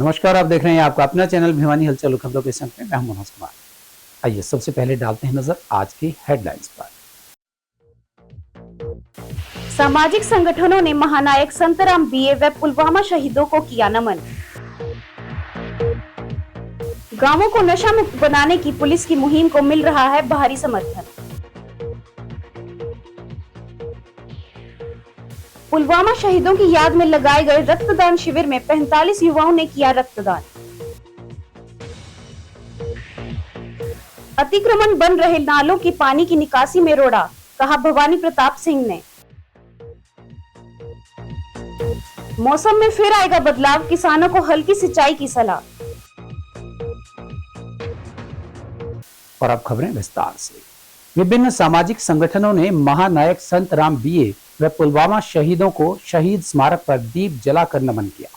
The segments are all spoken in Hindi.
नमस्कार, आप देख रहे हैं आपका अपना चैनल भिवानी हलचल खबरों के संग में मैं हूं मनोज कुमार। आइए सबसे पहले डालते हैं नजर आज की हेडलाइंस पर। सामाजिक संगठनों ने महानायक संतराम बीए व पुलवामा शहीदों को किया नमन। गांवों को नशा मुक्त बनाने की पुलिस की मुहिम को मिल रहा है भारी समर्थन। पुलवामा शहीदों की याद में लगाए गए रक्तदान शिविर में 45 युवाओं ने किया रक्तदान। अतिक्रमण बन रहे नालों की पानी की निकासी में रोड़ा, कहा भवानी प्रताप सिंह ने। मौसम में फिर आएगा बदलाव, किसानों को हल्की सिंचाई की सलाह। और अब खबरें विस्तार से। विभिन्न सामाजिक संगठनों ने महानायक संतराम बीए व पुलवामा शहीदों को शहीद स्मारक पर दीप जलाकर नमन किया।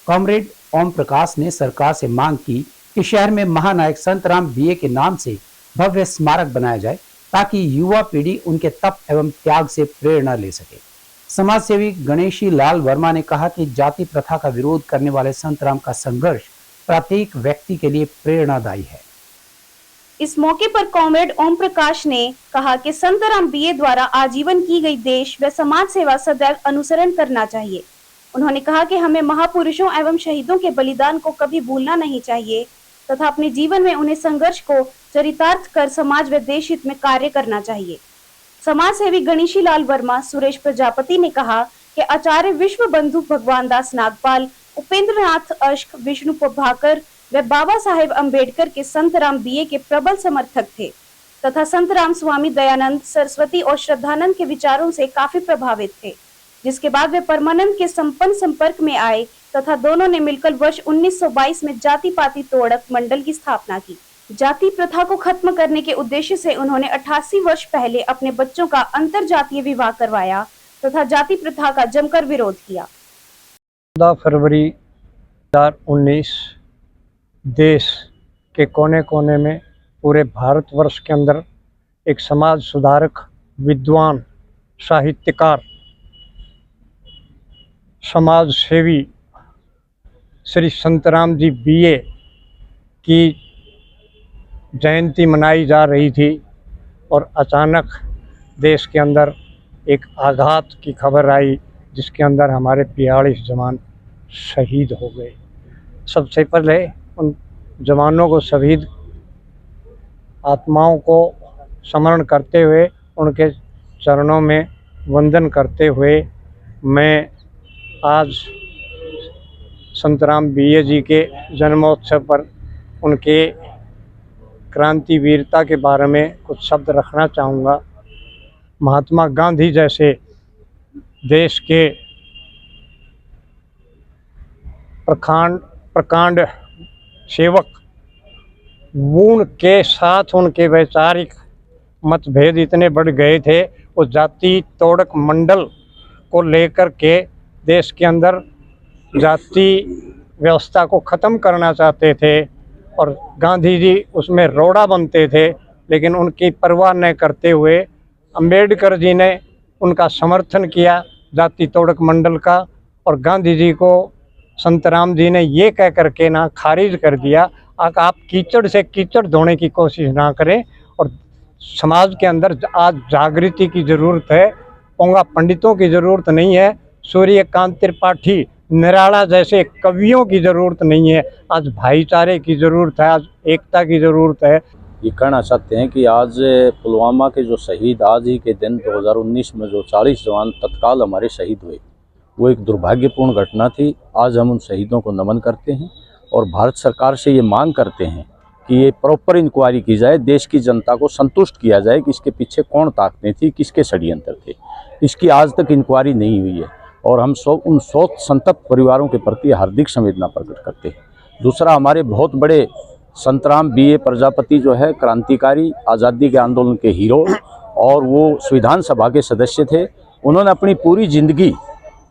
कॉमरेड ओम प्रकाश ने सरकार से मांग की कि शहर में महानायक संतराम बीए के नाम से भव्य स्मारक बनाया जाए ताकि युवा पीढ़ी उनके तप एवं त्याग से प्रेरणा ले सके। समाज सेवी गणेशी लाल वर्मा ने कहा कि जाति प्रथा का विरोध करने वाले संतराम का संघर्ष प्रत्येक व्यक्ति के लिए प्रेरणादायी है। इस मौके पर कॉमरेड ओम प्रकाश ने कहा कि संतराम बीए द्वारा आजीवन की गई देश व समाज सेवा सदैव अनुसरण करना चाहिए। उन्होंने कहा कि हमें महापुरुषों एवं शहीदों के बलिदान को कभी भूलना नहीं चाहिए तथा अपने जीवन में उन्हें संघर्ष को चरितार्थ कर समाज व देश हित में कार्य करना चाहिए। समाज सेवी गणेशी लाल वर्मा, सुरेश प्रजापति ने कहा कि आचार्य विश्व बंधु भगवान दास नागपाल, उपेंद्र नाथ अश्क, विष्णु प्रभाकर वे बाबा साहेब अंबेडकर के संतराम बीए के प्रबल समर्थक थे तथा संतराम स्वामी दयानंद सरस्वती और श्रद्धानंद के विचारों से काफी प्रभावित थे, जिसके बाद वे परमानंद के संपन्न संपर्क में आए तथा दोनों ने मिलकर वर्ष 1922 में जाति पाति तोड़क मंडल की स्थापना की। जाति प्रथा को खत्म करने के उद्देश्य से उन्होंने 88 वर्ष पहले अपने बच्चों का अंतर जातीय विवाह करवाया तथा जाति प्रथा का जमकर विरोध किया। 14 फरवरी 2019 देश के कोने कोने में पूरे भारतवर्ष के अंदर एक समाज सुधारक, विद्वान, साहित्यकार, समाज सेवी श्री संतराम जी बीए की जयंती मनाई जा रही थी और अचानक देश के अंदर एक आघात की खबर आई जिसके अंदर हमारे 42 जवान शहीद हो गए। सबसे पहले उन जवानों को, शहीद आत्माओं को स्मरण करते हुए, उनके चरणों में वंदन करते हुए मैं आज संतराम बीए जी के जन्मोत्सव पर उनके क्रांति वीरता के बारे में कुछ शब्द रखना चाहूँगा। महात्मा गांधी जैसे देश के प्रकांड सेवक, उनके साथ उनके वैचारिक मतभेद इतने बढ़ गए थे, उस जाति तोड़क मंडल को लेकर के देश के अंदर जाति व्यवस्था को ख़त्म करना चाहते थे और गांधी जी उसमें रोड़ा बनते थे, लेकिन उनकी परवाह न करते हुए अंबेडकर जी ने उनका समर्थन किया जाति तोड़क मंडल का, और गांधी जी को संतराम जी ने ये कह करके ना खारिज कर दिया, आप कीचड़ से कीचड़ धोने की कोशिश ना करें। और समाज के अंदर आज जागृति की ज़रूरत है, पोंगा पंडितों की ज़रूरत नहीं है, सूर्यकांत त्रिपाठी, निराला जैसे कवियों की ज़रूरत नहीं है, आज भाईचारे की ज़रूरत है, आज एकता की ज़रूरत है। ये कहना चाहते हैं कि आज पुलवामा के जो शहीद, आज ही के दिन 2019 में जो 40 जवान तत्काल हमारे शहीद हुए, वो एक दुर्भाग्यपूर्ण घटना थी। आज हम उन शहीदों को नमन करते हैं और भारत सरकार से ये मांग करते हैं कि ये प्रॉपर इंक्वायरी की जाए, देश की जनता को संतुष्ट किया जाए कि इसके पीछे कौन ताकतें थी, किसके षड्यंत्र थे। इसकी आज तक इंक्वायरी नहीं हुई है और हम उन शोक संतप्त परिवारों के प्रति हार्दिक संवेदना प्रकट करते हैं। दूसरा, हमारे बहुत बड़े संतराम बीए प्रजापति जो है क्रांतिकारी, आज़ादी के आंदोलन के हीरो, और वो विधान सभा के सदस्य थे। उन्होंने अपनी पूरी जिंदगी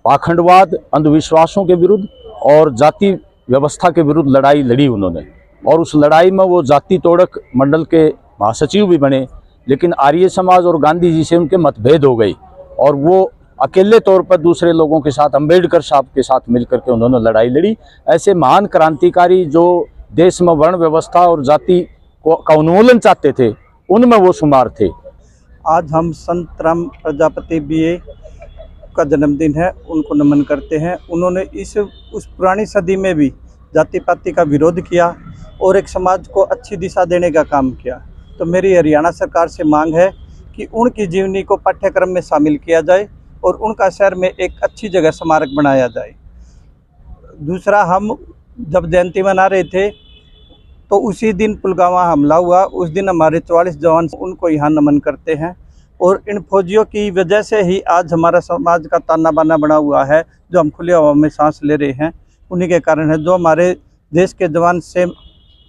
पाखंडवाद, अंधविश्वासों के विरुद्ध और जाति व्यवस्था के विरुद्ध लड़ाई लड़ी उन्होंने, और उस लड़ाई में वो जाति तोड़क मंडल के महासचिव भी बने। लेकिन आर्य समाज और गांधी जी से उनके मतभेद हो गए और वो अकेले तौर पर दूसरे लोगों के साथ, अम्बेडकर साहब के साथ मिलकर के उन्होंने लड़ाई लड़ी। ऐसे महान क्रांतिकारी जो देश में वर्ण व्यवस्था और जाति का उन्मूलन चाहते थे, उनमें वो शुमार थे। आज हम संत राम प्रजापति बीए का जन्मदिन है, उनको नमन करते हैं। उन्होंने उस पुरानी सदी में भी जाति पाति का विरोध किया और एक समाज को अच्छी दिशा देने का काम किया। तो मेरी हरियाणा सरकार से मांग है कि उनकी जीवनी को पाठ्यक्रम में शामिल किया जाए और उनका शहर में एक अच्छी जगह स्मारक बनाया जाए। दूसरा, हम जब जयंती मना रहे थे तो उसी दिन पुलवामा हमला हुआ, उस दिन हमारे 44 जवान, उनको यहाँ नमन करते हैं। और इन फौजियों की वजह से ही आज हमारा समाज का ताना बाना बना हुआ है, जो हम खुली हवा में सांस ले रहे हैं, उन्हीं के कारण है। जो हमारे देश के जवान से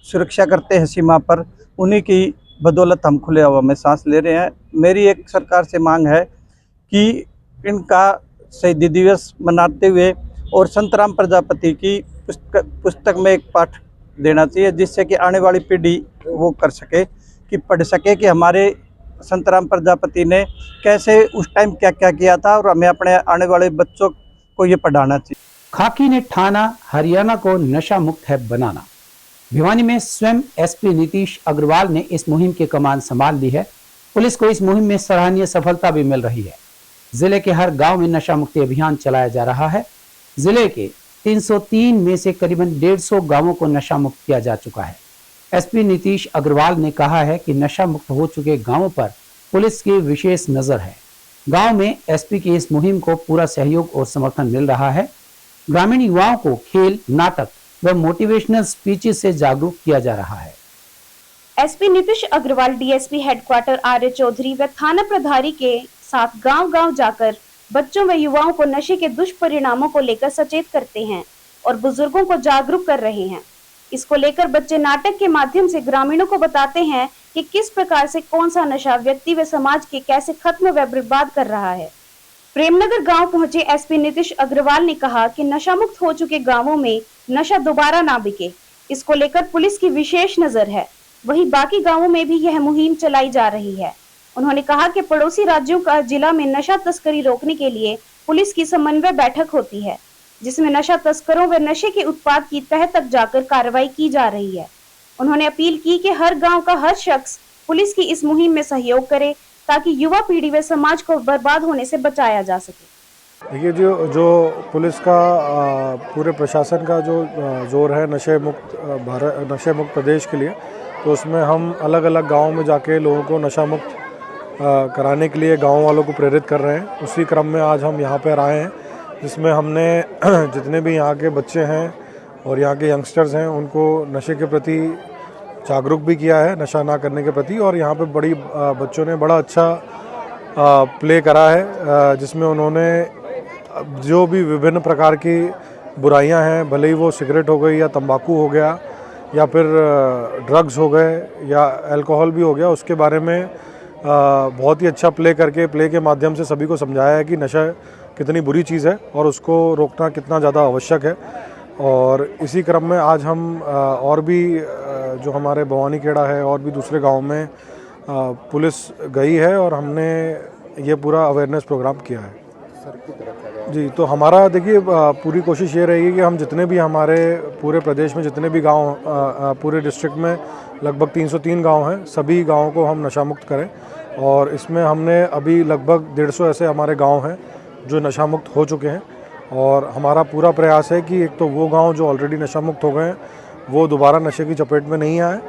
सुरक्षा करते हैं सीमा पर, उन्हीं की बदौलत हम खुले हवा में सांस ले रहे हैं। मेरी एक सरकार से मांग है कि इनका शहीदी दिवस मनाते हुए और संत राम प्रजापति की पुस्तक में एक पाठ देना चाहिए, जिससे कि आने वाली पीढ़ी वो कर सके, कि पढ़ सके कि हमारे संत राम प्रजापति ने कैसे उस टाइम क्या क्या किया था, और हमें अपने आने वाले बच्चों को ये पढ़ाना चाहिए। खाकी ने ठाना हरियाणा को नशा मुक्त है बनाना। भिवानी में स्वयं एसपी नीतीश अग्रवाल ने इस मुहिम की कमान संभाल ली है। पुलिस को इस मुहिम में सराहनीय सफलता भी मिल रही है। जिले के हर गांव में नशा मुक्ति अभियान चलाया जा रहा है। जिले के 303 में से करीबन 150 गांवों को नशा मुक्त किया जा चुका है। एसपी नीतीश अग्रवाल ने कहा है कि नशा मुक्त हो चुके गांवों पर पुलिस की विशेष नजर है। गांव में एसपी की इस मुहिम को पूरा सहयोग और समर्थन मिल रहा है। ग्रामीण युवाओं को खेल, नाटक व मोटिवेशनल स्पीचेस से जागरूक किया जा रहा है। SP Nitish Agarwal DSP headquarter Arya Chaudhary व थाना प्रभारी के साथ गांव-गांव जाकर बच्चों व युवाओं को नशे के दुष्परिणामों को लेकर सचेत करते हैं और बुजुर्गों को जागरूक कर रहे हैं। इसको लेकर बच्चे नाटक के माध्यम से ग्रामीणों को बताते हैं कि किस प्रकार से कौन सा नशा व्यक्ति व समाज के कैसे खत्म व बर्बाद कर रहा है। प्रेमनगर गांव पहुंचे एसपी नीतीश अग्रवाल ने कहा कि नशा मुक्त हो चुके गांवों में नशा दोबारा ना बिके, इसको लेकर पुलिस की विशेष नजर है। वहीं बाकी गांवों में भी यह मुहिम चलाई जा रही है। उन्होंने कहा कि पड़ोसी राज्यों का जिला में नशा तस्करी रोकने के लिए पुलिस की समन्वय बैठक होती है, जिसमें नशा तस्करों व नशे के उत्पाद की तह तक जाकर कार्रवाई की जा रही है। उन्होंने अपील की कि हर गांव का हर शख्स पुलिस की इस मुहिम में सहयोग करे, ताकि युवा पीढ़ी व समाज को बर्बाद होने से बचाया जा सके। देखिए, जो पुलिस का पूरे प्रशासन का जो जोर है नशे मुक्त प्रदेश के लिए, तो उसमें हम अलग अलग गाँव में जाके लोगों को नशा मुक्त कराने के लिए गाँव वालों को प्रेरित कर रहे हैं। उसी क्रम में आज हम यहाँ पर आए हैं, जिसमें हमने जितने भी यहाँ के बच्चे हैं और यहाँ के यंगस्टर्स हैं, उनको नशे के प्रति जागरूक भी किया है, नशा ना करने के प्रति। और यहाँ पे बच्चों ने बड़ा अच्छा प्ले करा है, जिसमें उन्होंने जो भी विभिन्न प्रकार की बुराइयां हैं, भले ही वो सिगरेट हो गई या तंबाकू हो गया या फिर ड्रग्स हो गए या अल्कोहल भी हो गया, उसके बारे में बहुत ही अच्छा प्ले करके, प्ले के माध्यम से सभी को समझाया है कि नशा कितनी बुरी चीज़ है और उसको रोकना कितना ज़्यादा आवश्यक है। और इसी क्रम में आज हम और भी जो हमारे भवानी खेड़ा है और भी दूसरे गांव में पुलिस गई है और हमने ये पूरा अवेयरनेस प्रोग्राम किया है। जी, तो हमारा देखिए पूरी कोशिश ये रहेगी कि हम जितने भी हमारे पूरे प्रदेश में जितने भी गांव, पूरे डिस्ट्रिक्ट में लगभग 303 गांव हैं, सभी गांवों को हम नशा मुक्त करें। और इसमें हमने अभी लगभग 150 ऐसे हमारे गाँव हैं जो नशा मुक्त हो चुके हैं। और हमारा पूरा प्रयास है कि एक तो वो गांव जो ऑलरेडी नशा मुक्त हो गए हैं वो दोबारा नशे की चपेट में नहीं आए,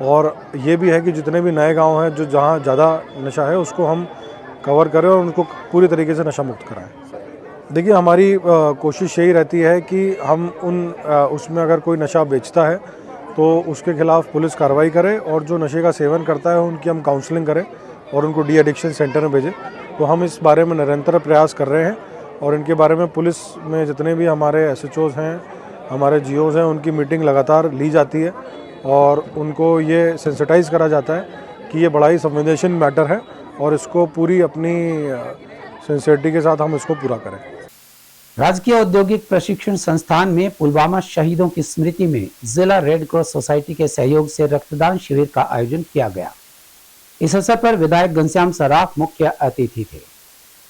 और ये भी है कि जितने भी नए गांव हैं जो जहां ज़्यादा नशा है उसको हम कवर करें और उनको पूरी तरीके से नशा मुक्त कराएं। देखिए, हमारी कोशिश यही रहती है कि हम उसमें अगर कोई नशा बेचता है तो उसके खिलाफ पुलिस कार्रवाई करे, और जो नशे का सेवन करता है उनकी हम काउंसलिंग करें और उनको डी एडिक्शन सेंटर में भेजें। तो हम इस बारे में निरंतर प्रयास कर रहे हैं और इनके बारे में पुलिस में जितने भी हमारे SHOs हैं, हमारे GOs हैं, उनकी मीटिंग लगातार ली जाती है और उनको ये सेंसिटाइज़ करा जाता है कि ये बड़ा ही संवेदनशील मैटर है और इसको पूरी अपनी सिंसियरिटी के साथ हम इसको पूरा करें। राजकीय औद्योगिक प्रशिक्षण संस्थान में पुलवामा शहीदों की स्मृति में जिला रेड क्रॉस सोसाइटी के सहयोग से रक्तदान शिविर का आयोजन किया गया। इस अवसर पर विधायक घनश्याम सराफ मुख्य अतिथि थे।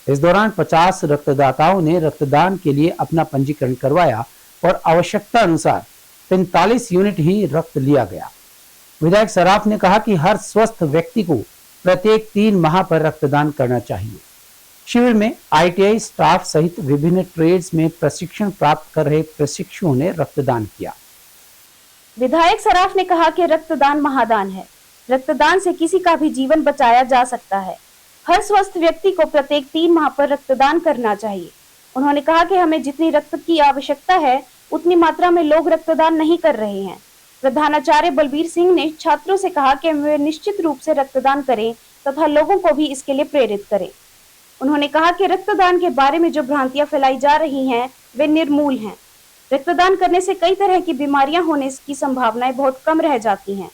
इस दौरान 50 रक्तदाताओं ने रक्तदान के लिए अपना पंजीकरण करवाया और आवश्यकता अनुसार 45 यूनिट ही रक्त लिया गया। विधायक सराफ ने कहा कि हर स्वस्थ व्यक्ति को प्रत्येक 3 माह पर रक्तदान करना चाहिए। शिविर में ITI स्टाफ सहित विभिन्न ट्रेड्स में प्रशिक्षण प्राप्त कर रहे प्रशिक्षुओं ने रक्तदान किया। विधायक सराफ ने कहा कि रक्तदान महादान है। रक्तदान से किसी का भी जीवन बचाया जा सकता है। हर स्वस्थ व्यक्ति को प्रत्येक 3 माह पर रक्तदान करना चाहिए। उन्होंने कहा कि हमें जितनी रक्त की आवश्यकता है उतनी मात्रा में लोग रक्तदान नहीं कर रहे हैं। प्रधानाचार्य बलबीर सिंह ने छात्रों से कहा कि वे निश्चित रूप से रक्तदान करें तथा लोगों को भी इसके लिए प्रेरित करें। उन्होंने कहा कि रक्तदान के बारे में जो भ्रांतियां फैलाई जा रही हैं वे निर्मूल हैं। रक्तदान करने से कई तरह की बीमारियां होने की संभावनाएं बहुत कम रह जाती हैं।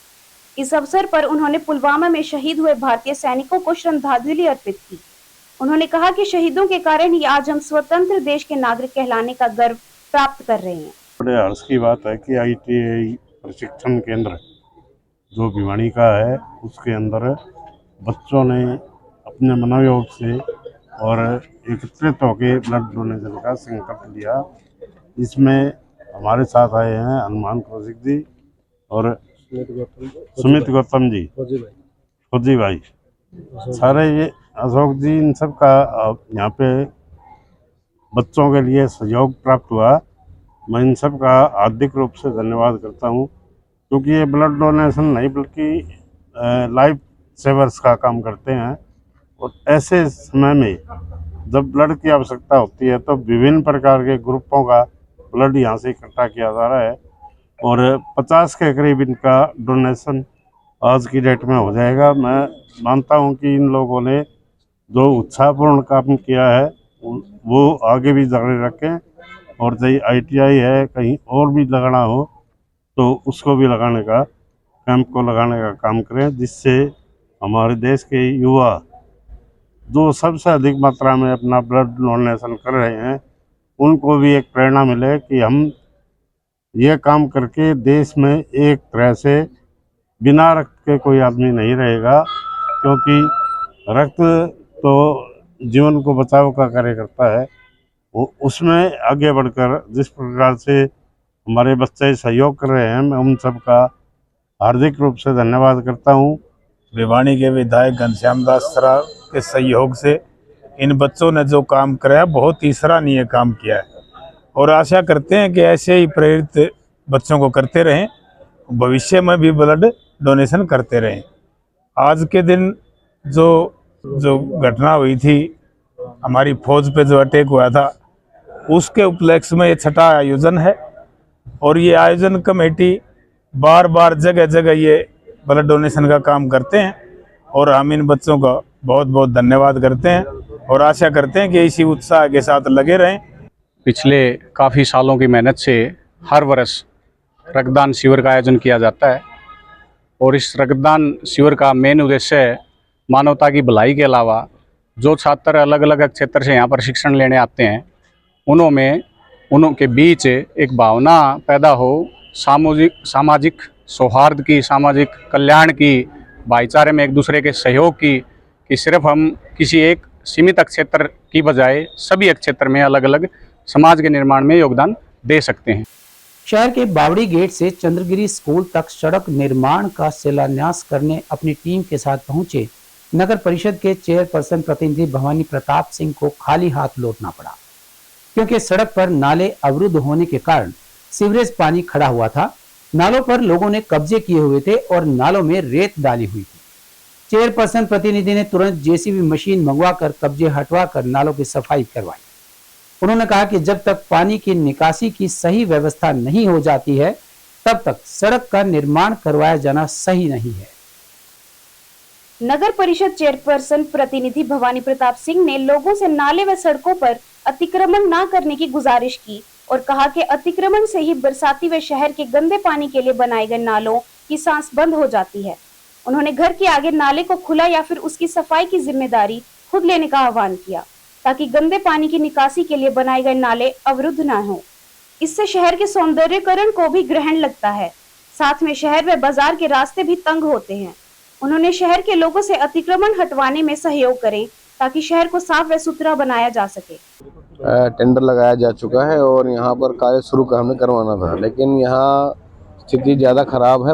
इस अवसर पर उन्होंने पुलवामा में शहीद हुए भारतीय सैनिकों को श्रद्धांजलि अर्पित की। उन्होंने कहा कि शहीदों के कारण ही आज हम स्वतंत्र देश के नागरिक कहलाने का गर्व प्राप्त कर रहे हैं। बड़े हर्ष की बात है कि ITI प्रशिक्षण केंद्र जो भिवानी का है उसके अंदर बच्चों ने अपने मनोयोग से और एकत्रित होकर ब्लड डोनेशन का संकल्प लिया। इसमें हमारे साथ आए हैं हनुमान कौशिक जी और सुमित गौतम जी, फौजी भाई, सारे ये अशोक जी, इन सब का यहाँ पे बच्चों के लिए सहयोग प्राप्त हुआ। मैं इन सब का हार्दिक रूप से धन्यवाद करता हूँ, क्योंकि ये ब्लड डोनेशन नहीं बल्कि लाइफ सेवर्स का काम करते हैं। और ऐसे समय में जब ब्लड की आवश्यकता होती है तो विभिन्न प्रकार के ग्रुपों का ब्लड यहाँ से इकट्ठा किया जा रहा है और 50 के करीब इनका डोनेशन आज की डेट में हो जाएगा। मैं मानता हूँ कि इन लोगों ने जो उत्साहपूर्ण काम किया है वो आगे भी जारी रखें और चाहे ITI है कहीं और भी लगाना हो तो उसको भी लगाने का, कैंप को लगाने का काम करें, जिससे हमारे देश के युवा जो सबसे अधिक मात्रा में अपना ब्लड डोनेशन कर रहे हैं उनको भी एक प्रेरणा मिले कि हम ये काम करके देश में एक तरह से बिना रक्त के कोई आदमी नहीं रहेगा, क्योंकि रक्त तो जीवन को बचाव का कार्य करता है। उसमें आगे बढ़कर जिस प्रकार से हमारे बच्चे सहयोग कर रहे हैं, मैं उन सब का हार्दिक रूप से धन्यवाद करता हूँ। भिवानी के विधायक घनश्याम दास सराफ के सहयोग से इन बच्चों ने जो काम कराया बहुत ही सराहनीय काम किया है और आशा करते हैं कि ऐसे ही प्रेरित बच्चों को करते रहें, भविष्य में भी ब्लड डोनेशन करते रहें। आज के दिन जो घटना हुई थी, हमारी फौज पे जो अटैक हुआ था, उसके उपलक्ष्य में ये छठा आयोजन है और ये आयोजन कमेटी बार बार जगह जगह ये ब्लड डोनेशन का काम करते हैं और हम इन बच्चों का बहुत बहुत धन्यवाद करते हैं और आशा करते हैं कि इसी उत्साह के साथ लगे रहें। पिछले काफ़ी सालों की मेहनत से हर वर्ष रक्तदान शिविर का आयोजन किया जाता है और इस रक्तदान शिविर का मेन उद्देश्य मानवता की भलाई के अलावा जो छात्र अलग अलग क्षेत्र से यहाँ पर शिक्षण लेने आते हैं उनके बीच एक भावना पैदा हो, सामाजिक सौहार्द की, सामाजिक कल्याण की, भाईचारे में एक दूसरे के सहयोग की, कि सिर्फ हम किसी एक सीमित क्षेत्र की बजाय सभी क्षेत्र में अलग अलग समाज के निर्माण में योगदान दे सकते हैं। शहर के बावड़ी गेट से चंद्रगिरी स्कूल तक सड़क निर्माण का शिलान्यास करने अपनी टीम के साथ पहुंचे नगर परिषद के चेयरपर्सन प्रतिनिधि भवानी प्रताप सिंह को खाली हाथ लौटना पड़ा, क्योंकि सड़क पर नाले अवरुद्ध होने के कारण सीवरेज पानी खड़ा हुआ था। नालों पर लोगों ने कब्जे किए हुए थे और नालों में रेत डाली हुई थी। चेयरपर्सन प्रतिनिधि ने तुरंत JCB मशीन मंगवाकर कब्जे हटवाकर नालों की सफाई करवाई। उन्होंने कहा कि जब तक पानी की निकासी की सही व्यवस्था नहीं हो जाती है तब तक सड़क का निर्माण करवाया जाना सही नहीं है। नगर परिषद चेयरपर्सन प्रतिनिधि भवानी प्रताप सिंह ने लोगों से नाले व सड़कों पर अतिक्रमण न करने की गुजारिश की और कहा कि अतिक्रमण से ही बरसाती व शहर के गंदे पानी के लिए बनाए गए नालों की सांस बंद हो जाती है। उन्होंने घर के आगे नाले को खुला या फिर उसकी सफाई की जिम्मेदारी खुद लेने का आह्वान किया, ताकि गंदे पानी की निकासी के लिए बनाए गए नाले अवरुद्ध न हो। इससे शहर के सौंदर्यीकरण को भी ग्रहण लगता है, साथ में शहर व बाजार के रास्ते भी तंग होते हैं। उन्होंने शहर के लोगों से अतिक्रमण हटवाने में सहयोग करें ताकि शहर को साफ व सुथरा बनाया जा सके। टेंडर लगाया जा चुका है और यहाँ पर कार्य शुरू हमने करवाना था, लेकिन यहाँ स्थिति ज़्यादा खराब है,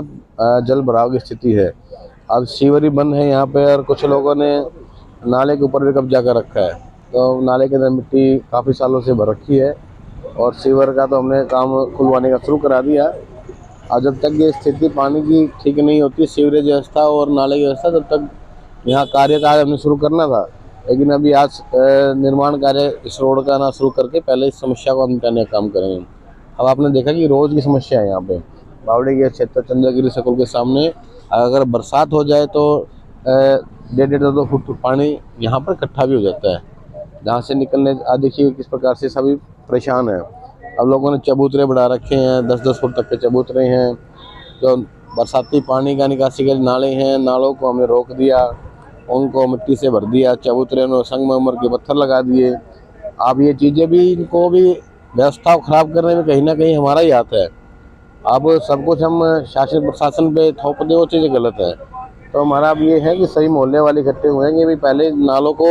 जल भराव की स्थिति है। अब सीवर ही बंद है यहाँ पे और कुछ लोगों ने नाले के ऊपर भी कब्जा कर रखा है, तो नाले के अंदर मिट्टी काफ़ी सालों से भर रखी है और सीवर का तो हमने काम खुलवाने का शुरू करा दिया। और जब तक ये स्थिति पानी की ठीक नहीं होती, सीवरेज व्यवस्था और नाले की व्यवस्था, तब तक यहाँ कार्य हमने शुरू करना था। लेकिन अभी आज निर्माण कार्य इस रोड का ना शुरू करके पहले इस समस्या को हम निपटाने का काम करेंगे। अब आपने देखा कि रोज़ की समस्या है यहाँ पे बावड़ी के क्षेत्र चंद्रगिरी स्कूल के सामने। अगर बरसात हो जाए तो 1.5-2 फुट पानी यहाँ पर इकट्ठा भी हो जाता है, जहाँ से निकलने देखिए किस प्रकार से सभी परेशान हैं। अब लोगों ने चबूतरे बढ़ा रखे हैं, 10-10 फुट तक के चबूतरे हैं। जो बरसाती पानी का निकासी के नाले हैं, नालों को हमने रोक दिया, उनको मिट्टी से भर दिया, चबूतरे में संगमरमर के पत्थर लगा दिए। अब ये चीज़ें भी, इनको भी व्यवस्था को खराब करने में कहीं ना कहीं हमारा ही हाथ है। अब सब कुछ हम शासन प्रशासन पे थोप दें, वो चीज़ें गलत है। तो हमारा अब ये है कि सही मोहल्ले वाले इकट्ठे हुए हैं कि पहले नालों को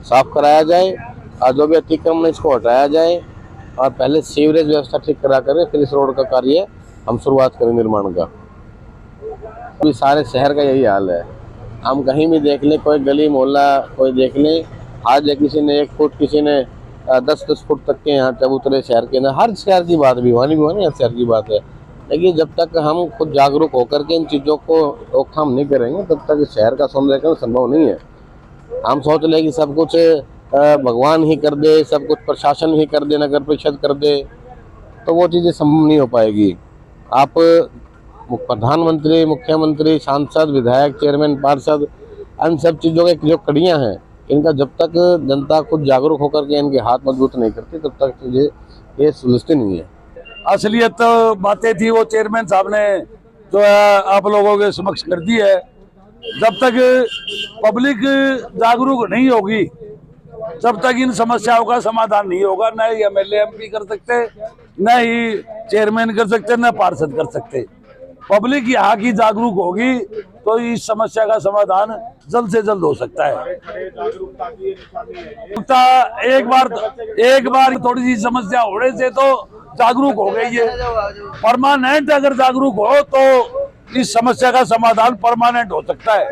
साफ कराया जाए और जो भी अतिक्रमण इसको हटाया जाए और पहले सीवरेज व्यवस्था ठीक करा करें, फिर इस रोड का कार्य हम शुरुआत करें निर्माण का। अभी सारे शहर का यही हाल है। हम कहीं भी देख लें, कोई गली मोहल्ला कोई देख लें, आज किसी ने 1 फुट, किसी ने 10-10 फुट तक के यहाँ चबूतरे शहर के अंदर। हर शहर की बात भिवानी हर शहर की बात है। लेकिन जब तक हम खुद जागरूक होकर के इन चीज़ों को रोकथाम नहीं करेंगे, तब तक इस शहर का सौंदर्यीकरण संभव नहीं है। हम सोच लें कि सब कुछ भगवान ही कर दे, सब कुछ प्रशासन ही कर दे, नगर परिषद कर दे, तो वो चीज़ें संभव नहीं हो पाएगी। आप प्रधानमंत्री, मुख्यमंत्री, सांसद, विधायक, चेयरमैन, पार्षद, इन सब चीज़ों के जो कड़ियाँ हैं, इनका जब तक जनता खुद जागरूक होकर के इनके हाथ मजबूत नहीं करती, तब तक चीज़ें ये सुलझती नहीं है। असलियत तो बातें थी वो चेयरमैन साहब ने जो है आप लोगों के समक्ष कर दी है। जब तक पब्लिक जागरूक नहीं होगी, जब तक इन समस्याओं का समाधान नहीं होगा। न ही MLA MP कर सकते, न ही चेयरमैन कर सकते, न पार्षद कर सकते। पब्लिक यहाँ की जागरूक होगी तो इस समस्या का समाधान जल्द से जल्द हो सकता है। एक बार थोड़ी सी समस्या होने से तो जागरूक हो गई है। परमानेंट अगर जागरूक हो तो इस समस्या का समाधान परमानेंट हो सकता है।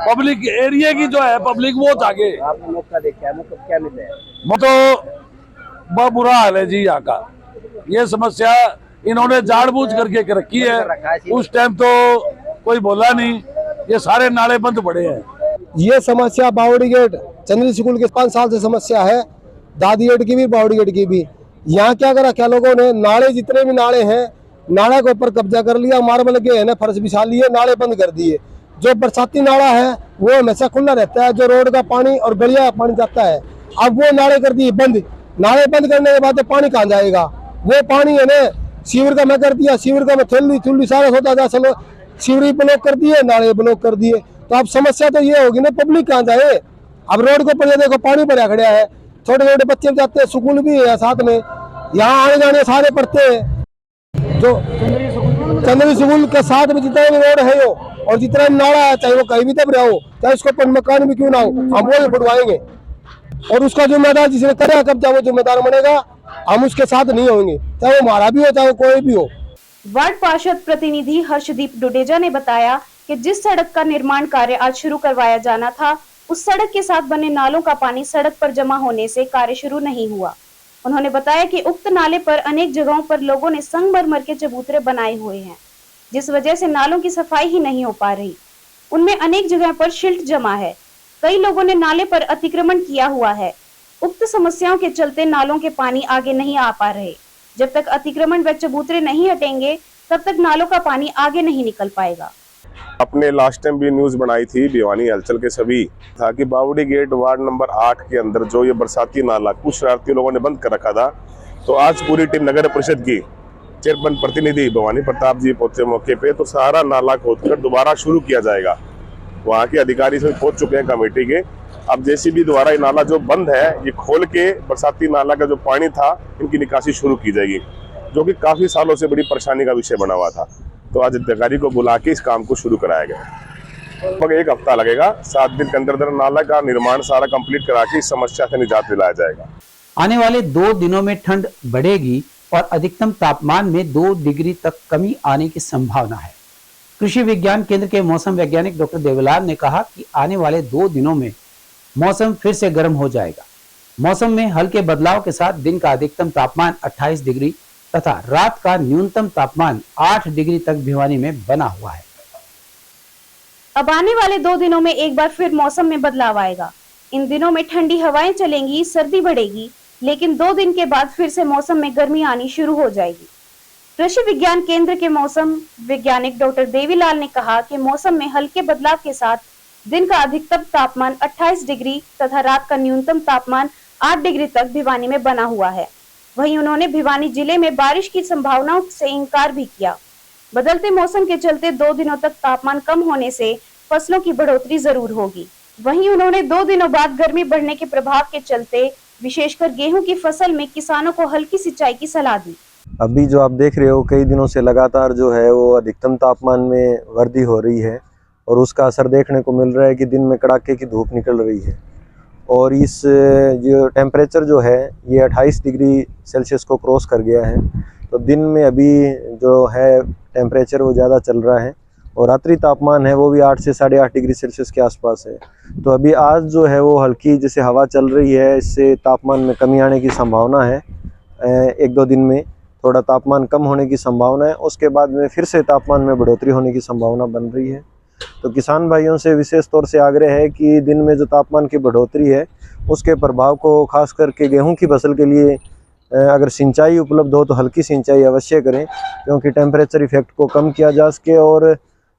पब्लिक एरिया की जो है पब्लिक वो जागे। आपने मौका देखा, मौका क्या मिला है? वो तो बहुत बुरा हाल है जी यहाँ का। ये समस्या इन्होंने जानबूझ करके रखी है। उस टाइम तो कोई बोला नहीं, ये सारे नाले बंद पड़े हैं। ये समस्या बावड़ी गेट चंद्री स्कूल के 5 साल से समस्या है, दादी गेट की भी, बावड़ी गेट की भी। यहाँ क्या करा क्या लोगों ने, नाले जितने भी नाले हैं, नाले के ऊपर कब्जा कर लिया, मार्बल के है ना फर्श बिछा लिए, नाले बंद कर दिए। जो बरसाती नाला है वो हमेशा खुला रहता है, जो रोड का पानी और गलिया पानी जाता है। अब वो नाले कर दिए बंद। नाले बंद करने के बाद तो पानी कहाँ जाएगा? वो पानी है ना सीवर का मैं कर दिया, सीवर का मैं थैली सारा होता था, चलो सीवरी ब्लॉक कर दिए, नाले ब्लॉक कर दिए। तो अब समस्या तो ये होगी ना, पब्लिक कहाँ जाए? अब रोड को पड़े देखो पानी भरा खड़ा है, छोटे छोटे बच्चे जाते हैं, स्कूल भी है साथ में, यहाँ आने जाने सारे पढ़ते हैं। जो चंद्री स्कूल के साथ में जितना भी रोड है वो, और जितना भी नाला है, चाहे वो कहीं भी दब रहा हो, चाहे उसको पर मकान भी क्यों ना हो, हम वो भी फुटवाएंगे। और उसका जिम्मेदार जिसने करा कब्जा वो जिम्मेदार बनेगा, हम उसके साथ नहीं होंगे, चाहे वो हमारा भी हो चाहे वो कोई भी हो। वार्ड पार्षद प्रतिनिधि हर्षदीप डुडेजा ने बताया कि जिस सड़क का निर्माण कार्य आज शुरू करवाया जाना था, उस सड़क के साथ बने नालों का पानी सड़क पर जमा होने से कार्य शुरू नहीं हुआ। उन्होंने बताया कि उक्त नाले पर अनेक जगहों पर लोगों ने संगमरमर के चबूतरे बनाए हुए हैं, जिस वजह से नालों की सफाई ही नहीं हो पा रही। उनमें अनेक जगह पर शिल्ट जमा है, कई लोगों ने नाले पर अतिक्रमण किया हुआ है। उक्त समस्याओं के चलते नालों के पानी आगे नहीं आ पा रहे। जब तक अतिक्रमण व चबूतरे नहीं हटेंगे, तब तक नालों का पानी आगे नहीं निकल पाएगा। अपने लास्ट टाइम भी न्यूज़ बनाई थी भिवानी हलचल के सभी था कि बावड़ी गेट वार्ड नंबर 8 के अंदर जो ये बरसाती नाला कुछ शरारती लोगों ने बंद कर रखा था। तो आज पूरी टीम नगर परिषद की चेयरमैन प्रतिनिधि भवानी प्रताप जी पहुंचे मौके पे, तो सारा नाला खोदकर दोबारा शुरू किया जाएगा। वहाँ के अधिकारी सब पहुंच चुके हैं कमेटी के। अब जेसीबी द्वारा ये नाला जो बंद है ये खोल के बरसाती नाला का जो पानी था इनकी निकासी शुरू की जाएगी, जो कि काफी सालों से बड़ी परेशानी का विषय बना हुआ था। तो आज अधिकारी को बुला के इस काम को शुरू कराया गया। लगभग एक हफ्ता लगेगा। 7 दिन के अंदर नाला का निर्माण सारा कंप्लीट करा के इस समस्या से निजात दिलाया जाएगा। आने वाले 2 दिनों में ठंड बढ़ेगी और अधिकतम तापमान में 2 डिग्री तक कमी आने की संभावना है। कृषि विज्ञान केंद्र के मौसम वैज्ञानिक डॉक्टर देवलाल ने कहा कि आने वाले 2 दिनों में मौसम फिर से गर्म हो जाएगा। मौसम में हल्के बदलाव के साथ दिन का अधिकतम तापमान 28 डिग्री तथा रात का न्यूनतम तापमान 8 डिग्री तक भिवानी में बना हुआ है। अब आने वाले 2 दिनों में एक बार फिर मौसम में बदलाव आएगा। इन दिनों में ठंडी हवाएं चलेंगी, सर्दी बढ़ेगी, लेकिन 2 दिन के बाद फिर से मौसम में गर्मी आनी शुरू हो जाएगी। कृषि विज्ञान केंद्र के मौसम वैज्ञानिक डॉक्टर देवीलाल ने कहा कि मौसम में हल्के बदलाव के साथ दिन का अधिकतम तापमान 28 डिग्री तथा रात का न्यूनतम तापमान 8 डिग्री तक भिवानी में बना हुआ है। वहीं उन्होंने भिवानी जिले में बारिश की संभावनाओं से इंकार भी किया। बदलते मौसम के चलते 2 दिनों तक तापमान कम होने से फसलों की बढ़ोतरी जरूर होगी। वहीं उन्होंने 2 दिनों बाद गर्मी बढ़ने के प्रभाव के चलते विशेषकर गेहूं की फसल में किसानों को हल्की सिंचाई की सलाह दी। अभी जो आप देख रहे हो कई दिनों से लगातार जो है वो अधिकतम तापमान में वृद्धि हो रही है और उसका असर देखने को मिल रहा है कि दिन में कड़ाके की धूप निकल रही है और इस जो टेम्परेचर जो है ये 28 डिग्री सेल्सियस को क्रॉस कर गया है। तो दिन में अभी जो है टेम्परेचर वो ज़्यादा चल रहा है और रात्रि तापमान है वो भी 8 से 8.5 डिग्री सेल्सियस के आसपास है। तो अभी आज जो है वो हल्की जैसे हवा चल रही है, इससे तापमान में कमी आने की संभावना है। 1-2 दिन में थोड़ा तापमान कम होने की संभावना है, उसके बाद में फिर से तापमान में बढ़ोतरी होने की संभावना बन रही है। तो किसान भाइयों से विशेष तौर से आग्रह है कि दिन में जो तापमान की बढ़ोतरी है उसके प्रभाव को खास करके गेहूं की फसल के लिए अगर सिंचाई उपलब्ध हो तो हल्की सिंचाई अवश्य करें, क्योंकि टेम्परेचर इफेक्ट को कम किया जा सके। और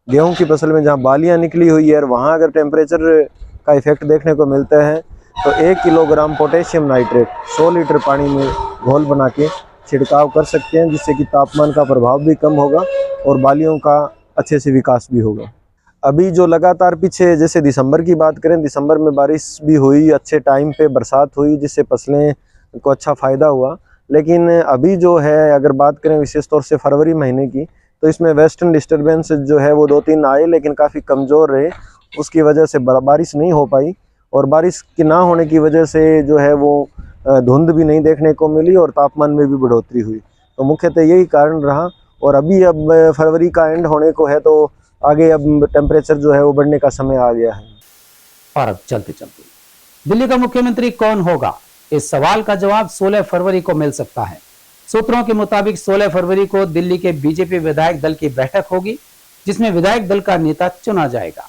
गेहूं की फसल में जहां बालियां निकली हुई है और वहां अगर टेम्परेचर का इफेक्ट देखने को मिलता है तो 1 किलोग्राम पोटेशियम नाइट्रेट 100 लीटर पानी में घोल बना के छिड़काव कर सकते हैं, जिससे कि तापमान का प्रभाव भी कम होगा और बालियों का अच्छे से विकास भी होगा। अभी जो लगातार पीछे जैसे दिसंबर की बात करें, दिसंबर में बारिश भी हुई, अच्छे टाइम पे बरसात हुई जिससे फसलें को अच्छा फ़ायदा हुआ। लेकिन अभी जो है अगर बात करें विशेष तौर से फरवरी महीने की, तो इसमें वेस्टर्न डिस्टर्बेंस जो है वो 2-3 आए लेकिन काफ़ी कमज़ोर रहे, उसकी वजह से बारिश नहीं हो पाई और बारिश की ना होने की वजह से जो है वो धुंध भी नहीं देखने को मिली और तापमान में भी बढ़ोतरी हुई। तो मुख्यतः यही कारण रहा और अभी अब फरवरी का एंड होने को है तो आगे अब टेम्परेचर जो है वो बढ़ने का समय आ गया है। और अब चलते चलते दिल्ली का मुख्यमंत्री कौन होगा, इस सवाल का जवाब 16 फरवरी को मिल सकता है। सूत्रों के मुताबिक 16 फरवरी को दिल्ली के बीजेपी विधायक दल की बैठक होगी, जिसमें विधायक दल का नेता चुना जाएगा।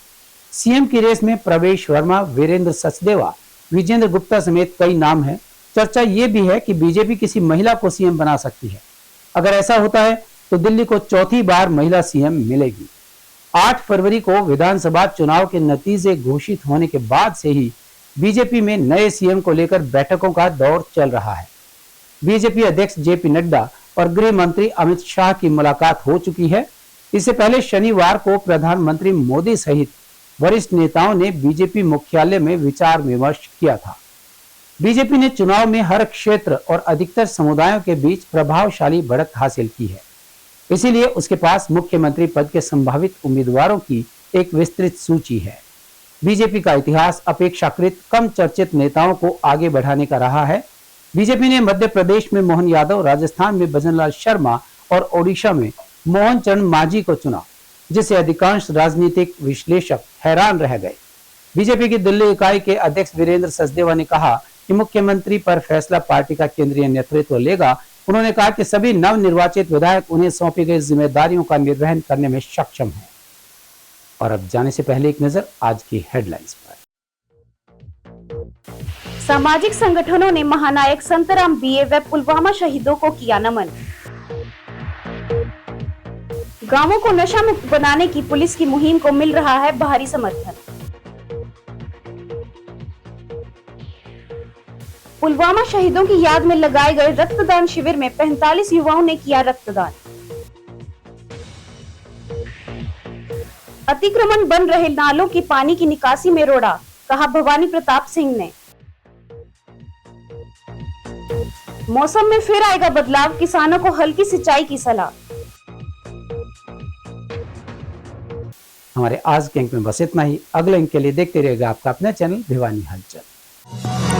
सीएम की रेस में प्रवेश वर्मा, वीरेंद्र सचदेवा, विजेंद्र गुप्ता समेत कई नाम हैं। चर्चा ये भी है कि बीजेपी किसी महिला को सीएम बना सकती है। अगर ऐसा होता है तो दिल्ली को चौथी बार महिला सीएम मिलेगी। 8 फरवरी को विधानसभा चुनाव के नतीजे घोषित होने के बाद से ही बीजेपी में नए सीएम को लेकर बैठकों का दौर चल रहा है। बीजेपी अध्यक्ष जेपी नड्डा और गृह मंत्री अमित शाह की मुलाकात हो चुकी है। इससे पहले शनिवार को प्रधानमंत्री मोदी सहित वरिष्ठ नेताओं ने बीजेपी मुख्यालय में विचार विमर्श किया था। बीजेपी ने चुनाव में हर क्षेत्र और अधिकतर समुदायों के बीच प्रभावशाली बढ़त हासिल की है, इसीलिए उसके पास मुख्यमंत्री पद के संभावित उम्मीदवारों की एक विस्तृत सूची है। बीजेपी का इतिहास अपेक्षाकृत कम चर्चित नेताओं को आगे बढ़ाने का रहा है। बीजेपी ने मध्य प्रदेश में मोहन यादव, राजस्थान में भजनलाल शर्मा और ओडिशा में मोहन चरण मांझी को चुना, जिससे अधिकांश राजनीतिक विश्लेषक हैरान रह गए। बीजेपी की दिल्ली इकाई के अध्यक्ष वीरेंद्र सचदेवा ने कहा कि मुख्यमंत्री पर फैसला पार्टी का केंद्रीय नेतृत्व लेगा। उन्होंने कहा कि सभी नवनिर्वाचित विधायक उन्हें सौंपी गई जिम्मेदारियों का निर्वहन करने में सक्षम हैं। और अब जाने से पहले एक नजर आज की हेडलाइंस पर। सामाजिक संगठनों ने महानायक संतराम बीए व पुलवामा शहीदों को किया नमन। गांवों को नशा मुक्त बनाने की पुलिस की मुहिम को मिल रहा है भारी समर्थन। पुलवामा शहीदों की याद में लगाए गए रक्तदान शिविर में 45 युवाओं ने किया रक्तदान। अतिक्रमण बन रहे नालों की पानी की निकासी में रोड़ा, कहा भवानी प्रताप सिंह ने। मौसम में फिर आएगा बदलाव, किसानों को हल्की सिंचाई की सलाह। हमारे आज के अंक में बस इतना ही। अगले अंक के लिए देखते रहिएगा आपका अपना चैनल भिवानी हलचल।